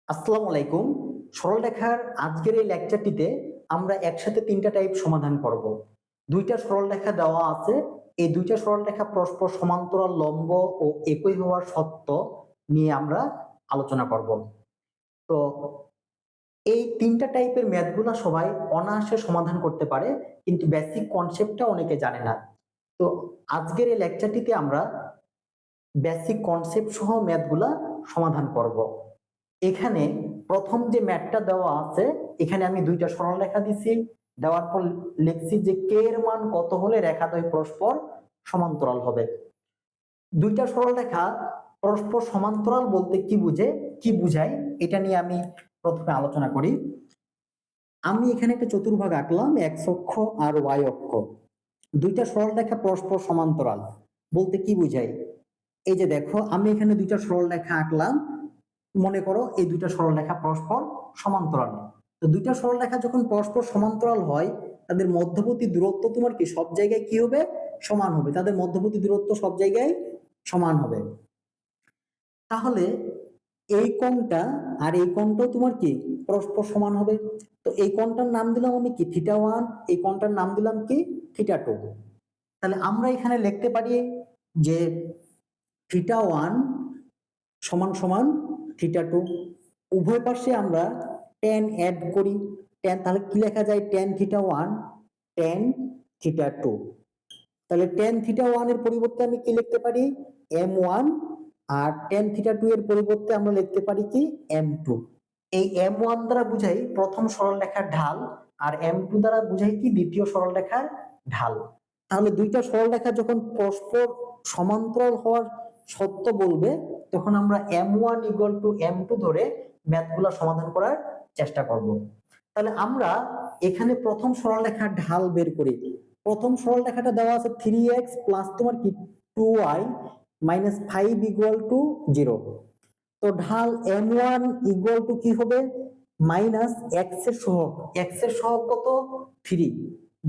আসসালামু আলাইকুম। সরলরেখার আজকের এই লেকচারটিতে আমরা একসাথে ৩টা টাইপ সমাধান করব। ২টা সরলরেখা দেওয়া আছে। এই ২টা সরলরেখা পরস্পর সমান্তরাল, লম্ব ও একই হওয়ার শর্ত নিয়ে আমরা আলোচনা করব। তো এই ৩টা টাইপের ম্যাথগুলা সবাই অনায়াসে সমাধান করতে পারে, কিন্তু বেসিক কনসেপ্টটা অনেকে জানে না। তো আজকের এই লেকচারটিতে আমরা বেসিক কনসেপ্ট সহ ম্যাথগুলা সমাধান করব। এখানে প্রথম যে ম্যাথটা দেওয়া আছে, এখানে আমি ২টা সরলরেখা দিছি, দেওয়ার পর লিখছি যে কে এর মান কত হলে রেখাদ্বয় পরস্পর সমান্তরাল হবে। ২টা সরলরেখা পরস্পর সমান্তরাল বলতে কি বুঝায় এটা নিয়ে আমি প্রথমে আলোচনা করি। আমি এখানে একটা চতুর্ভাগ আঁকলাম, এক্স অক্ষ আর ওয়াই অক্ষ। ২টা সরলরেখা পরস্পর সমান্তরাল বলতে কি বুঝায়? এই যে দেখো, আমি এখানে ২টা সরলরেখা আঁকলাম। মনে করো এই ২টা সরলরেখা পরস্পর সমান্তরাল। তো ২টা সরলরেখা যখন পরস্পর সমান্তরাল হয়, তাদের মধ্যবর্তী দূরত্ব তোমার কি সব জায়গায় কি হবে? সমান হবে। তাদের মধ্যবর্তী দূরত্ব সব জায়গায় সমান হবে। তাহলে এই কোণটা আর এই কোণটাও তোমার কি পরস্পর সমান হবে। তো এই কোণটার নাম দিলাম আমি কি θ1, এই কোণটার নাম দিলাম কি θ2। তাহলে আমরা এখানে লিখতে পারি যে θ1 সমান সমান θ2। উভয় পাশে আমরা tan অ্যাড করি। tan, তাহলে কি লেখা যায়? tan θ1 tan θ2। তাহলে tan θ1 এর পরিবর্তে আমি কি লিখতে পারি? m1। আর tan θ2 এর পরিবর্তে আমরা লিখতে পারি কি m2। এই m1 দ্বারা বুঝাই প্রথম সরলরেখার ঢাল, আর m2 দ্বারা বুঝাই কি দ্বিতীয় সরলরেখার ঢাল। তাহলে ২টা সরলরেখা যখন পরস্পর সমান্তরাল হওয়ার সত্য বলবে, তখন আমরা m1 = m2 ধরে ম্যাথগুলো সমাধান করার চেষ্টা করব। তাহলে আমরা এখানে প্রথম সরলরেখার ঢাল বের করি। প্রথম সরলরেখাটা দেওয়া আছে 3x প্লাস তোমার কি 2y মাইনাস 5 = 0। তো ঢাল m1 = কি হবে? মাইনাস x এর সহগ। x এর সহগ কত? 3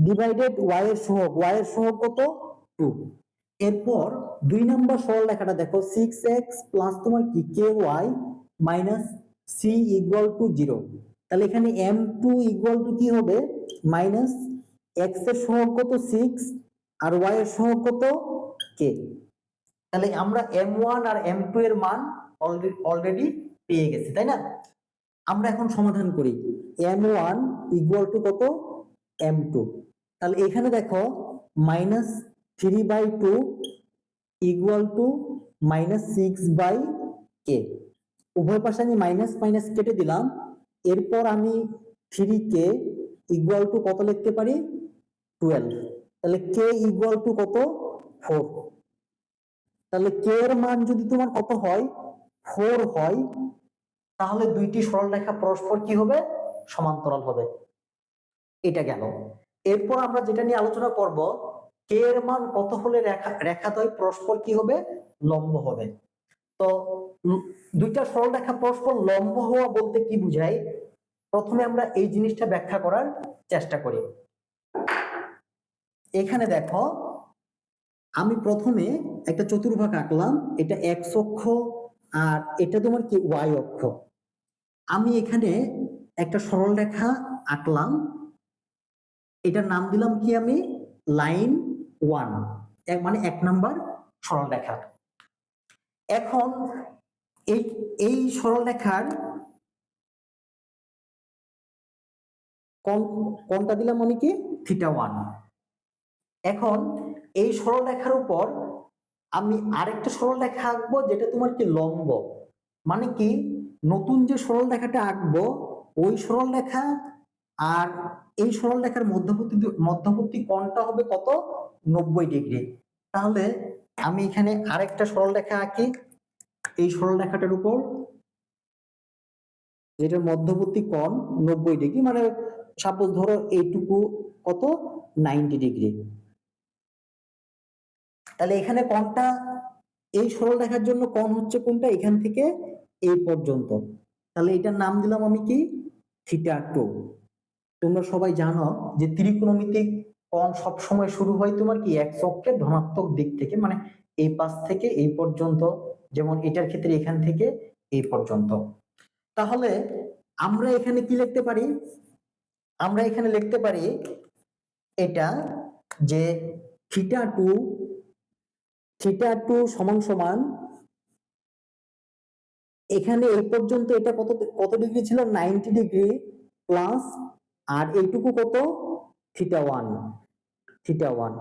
ডিভাইডেড y এর সহগ। y এর সহগ কত? 2। এরপর ২ নম্বর সরলরেখাটা দেখো, 6x প্লাস তোমার কি ky মাইনাস c = 0। তাহলে এখানে m2 = কি হবে? মাইনাস x এর সহগ কত? 6 আর y এর সহগ কত? k। তাহলে আমরা m1 আর m2 এর মান অলরেডি পেয়ে গেছি, তাই না? আমরা এখন সমাধান করি। m1 = কত? m2। তাহলে এখানে দেখো মাইনাস 3/2 = মাইনাস 6/k। উভয় পাশে আমি মাইনাস মাইনাস কেটে দিলাম। এরপর আমি 3k = কত লিখতে পারি? 12। তাহলে k = কত? 4। তাহলে k এর মান যদি তোমার কত হয়? 4 হয়, তাহলে দুইটি সরলরেখা পরস্পর কি হবে? সমান্তরাল হবে। এটা গেল। এরপর আমরা যেটা নিয়ে আলোচনা করব, k এর মান কত হলে রেখাদ্বয় পরস্পর কি হবে? লম্ব হবে। তো দুইটা সরলরেখা পরস্পর লম্ব হওয়া বলতে কি বুঝায়, প্রথমে আমরা এই জিনিসটা ব্যাখ্যা করার চেষ্টা করি। এখানে দেখো, আমি প্রথমে একটা চতুর্ভাগ আঁকলাম। এটা x অক্ষ আর এটা তোমার কি y অক্ষ। আমি এখানে একটা সরলরেখা আঁকলাম, এটার নাম দিলাম কি আমি? লাইন 1, মানে ১ নাম্বার সরলরেখা। এখন এই সরলরেখার কোণটা দিলাম আমি কি? θ1। এখন এই সরলরেখার উপর আমি আরেকটা সরলরেখা আঁকবো, যেটা তোমার কি লম্ব। মানে কি, নতুন যে সরলরেখাটা আঁকবো, ওই সরলরেখা আর এই সরলরেখার মধ্যবর্তী কোণটা হবে কত? 90 ডিগ্রি। তাহলে আমি এখানে আরেকটা সরলরেখা আঁকি এই সরলরেখাটার উপর, যেটার মধ্যবর্তী কোণ 90 ডিগ্রি, মানে সাপোজ ধরো এইটুকু কত? 90 ডিগ্রি। তাহলে এখানে কোণটা, এই সরলরেখার জন্য কোণ হচ্ছে কোনটা? এখান থেকে এই পর্যন্ত। তাহলে এটার নাম দিলাম আমি কি? θ2। তোমরা সবাই জানো যে ত্রিকোণমিতিক কোণ সবসময় শুরু হয় তোমার কি x অক্ষের ধনাত্মক দিক থেকে, মানে এই পাশ থেকে এই পর্যন্ত। যেমন এটার ক্ষেত্রে এখান থেকে এই পর্যন্ত। তাহলে আমরা এখানে কি লিখতে পারি? আমরা এখানে লিখতে পারি এটা যে থিটা টু সমান সমান, এখানে এই পর্যন্ত এটা কত কত ডিগ্রি ছিল, 90 ডিগ্রি প্লাস, আর এইটুকু কত, থিটা ওয়ান।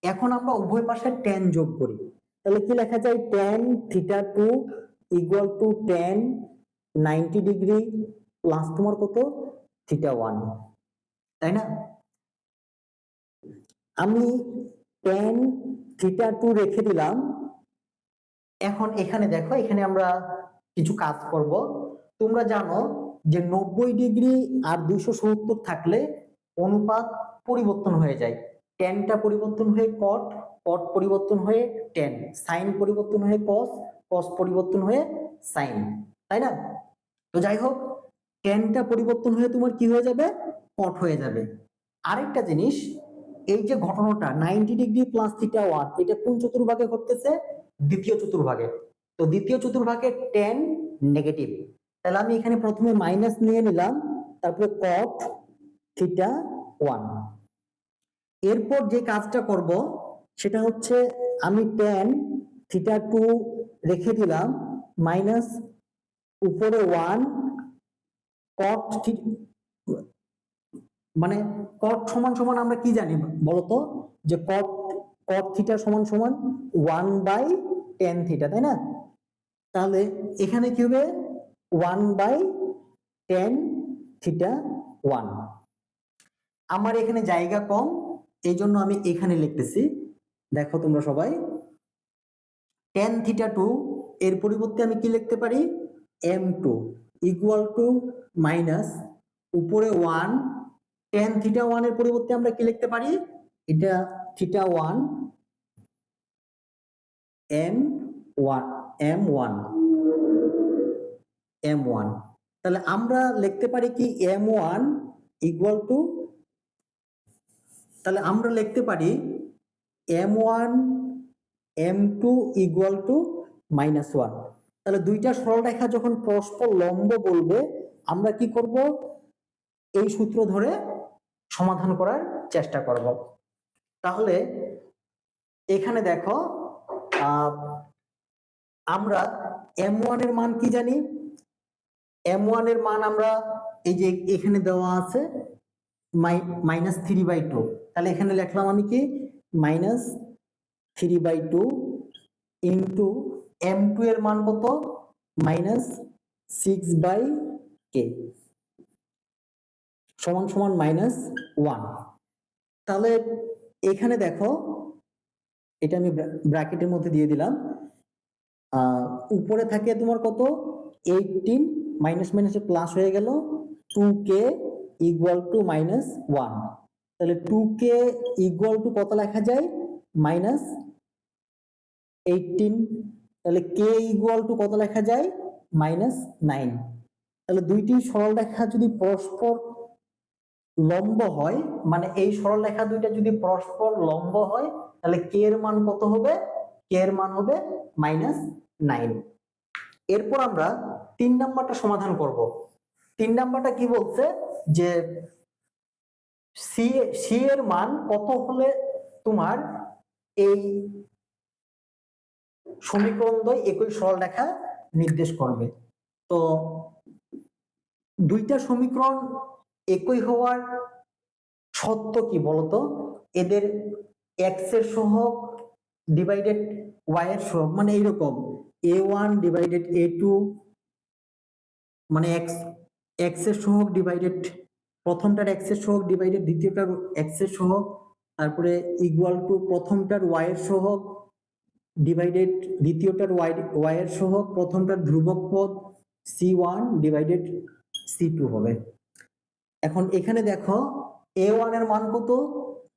এখন আমরা উভয় পাশে tan যোগ করি, তাহলে কি লেখা যায়, tan theta to equal to tan 90 degree plus তোমার কত, থিটা ওয়ান, তাই না? আমি tan থিটা টু রেখে দিলাম। এখন এখানে দেখো, এখানে আমরা কিছু কাজ করব। তোমরা জানো যে 90 ডিগ্রি আর 270 থাকলে অনুপাত পরিবর্তন হয়ে যায়, ট্যানটা পরিবর্তন হয়ে কট, কট পরিবর্তন হয়ে ট্যান, সাইন পরিবর্তন হয়ে কস, কস পরিবর্তন হয়ে সাইন, তাই না? তো যাই হোক, ট্যানটা পরিবর্তন হয়ে তোমার কি হয়ে যাবে, কট হয়ে যাবে। আরেকটা জিনিস, এই যে ঘটনাটা 90 ডিগ্রি প্লাস থিটা ওয়ান, এটা কোন চতুর্ভাগে ঘটতেছে, দ্বিতীয় চতুর্ভাগে। তো দ্বিতীয় চতুর্ভাগে tan নেগেটিভ, তাহলে আমি এখানে প্রথমে মাইনাস নিয়ে নিলাম, তারপরে cot থিটা ওয়ান। এরপর যে কাজটা করব সেটা হচ্ছে, আমি tan থিটা টু রেখে দিলাম, মাইনাস উপরে 1 cot, মানে cot সমান সমান আমরা কি জানি বলতো, যে cot থিটা সমান সমান 1/tan থিটা, তাই না? তাহলে এখানে কি হবে, 1/tan থিটা ওয়ান। আমার এখানে জায়গা কম, এই জন্য আমি এখানে লিখতেছি। দেখো তোমরা সবাই, tan থিটা টু এর পরিবর্তে আমি কি লিখতে পারি, m2 ইকুয়াল টু মাইনাস উপরে 1 tan থিটা ওয়ান এর পরিবর্তে আমরা কি লিখতে পারি, এটা থিটা1 m1, তাহলে আমরা লিখতে পারি কি, m1 ইকুয়াল টু, তাহলে আমরা লিখতে পারি m1 m2 ইকুয়াল টু -1। তাহলে দুইটা সরলরেখা যখন পরস্পর লম্ব বলবে, আমরা কি করব, এই সূত্র ধরে সমাধান করার চেষ্টা করব। তাহলে এখানে দেখো, আমরা m1 এর মান কি জানি, m1 এর মান আমরা এই যে এখানে দেওয়া আছে -3/2, তাহলে এখানে লিখলাম আমি কি, -3/2 ইন্টু m2 এর মান কত, -6/k সমান সমান -1। তাহলে এখানে দেখো, এটা আমি ব্র্যাকেটের মধ্যে দিয়ে দিলাম, উপরে থাকে তোমার কত, 18, মাইনাস মাইনাসে প্লাস হয়ে গেল, 2k ইকুয়াল টু -1। তাহলে 2k ইকুয়াল টু কত লেখা যায়, -18। তাহলে k ইকুয়াল টু কত লেখা যায়, -9। তাহলে দুইটি সরলরেখা যদি পরস্পর লম্ব হয়, মানে এই সরলরেখা দুইটা যদি পরস্পর লম্ব হয়, তাহলে k এর মান কত হবে, k এর মান হবে -9। এরপর আমরা 3 নাম্বারটা সমাধান করব। 3 নাম্বারটা কি বলছে, যে সি এর মান কত হলে তোমার এই সমীকরণ দ্বয় একই সরলরেখা নির্দেশ করবে। তো দুইটা সমীকরণ একই হওয়ার সত্য কি বলতো, এদের এক্স এর সহগ ডিভাইডেড ওয়াই এর সহগ, মানে এইরকম a1 ডিভাইডেড a2, মানে এক্স এর সহগ ডিভাইডেড, প্রথমটার এক্স এর সহগ ডিভাইডেড দ্বিতীয়টার এক্স এর সহগ, তারপরে ইকুয়াল টু প্রথমটার ওয়াই এর সহগ ডিভাইডেড দ্বিতীয়টার ওয়াই এর সহগ, প্রথমটার ধ্রুবক পদ c1 ডিভাইডেড c2 হবে। এখন এখানে দেখো, a1 এর মান কত,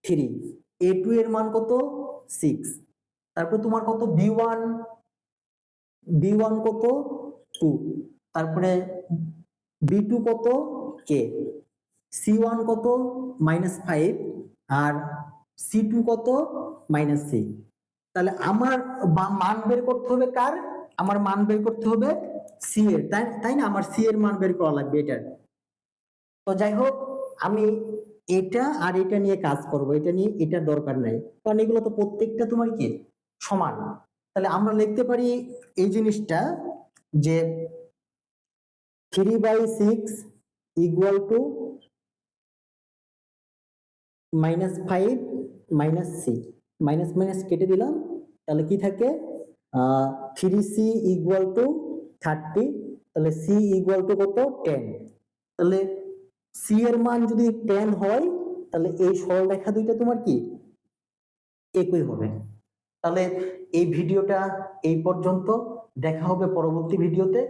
3, a2 এর মান কত, 6, তারপর তোমার কত, b1 কত, 2, তারপরে b2 কত, k, c1 কত, -5, আর c2 কত, -6। তাহলে আমার মান বের করতে হবে কার, আমার মান বের করতে হবে সি এর, তাই তাই না, আমার সি এর মান বের করা লাগবে এটার। তো যাই হোক, আমি এটা আর এটা নিয়ে কাজ করব, এটা নিয়ে এটার দরকার নাই, কারণ এগুলো তো প্রত্যেকটা তোমার কি সমান। তাহলে আমরা লিখতে পারি এই জিনিসটা যে 3/6 equal to -5 - c, minus minus কেটে দিলাম, তাহলে কি থাকে 3c ইকুয়াল টু 30, তাহলে c ইকুয়াল টু কত 10। তাহলে c এর মান যদি 10 হয় তাহলে এই সরলরেখা দুইটা তোমার কি একই হবে। তাহলে এই ভিডিওটা এই পর্যন্ত, দেখা হবে পরবর্তী ভিডিওতে।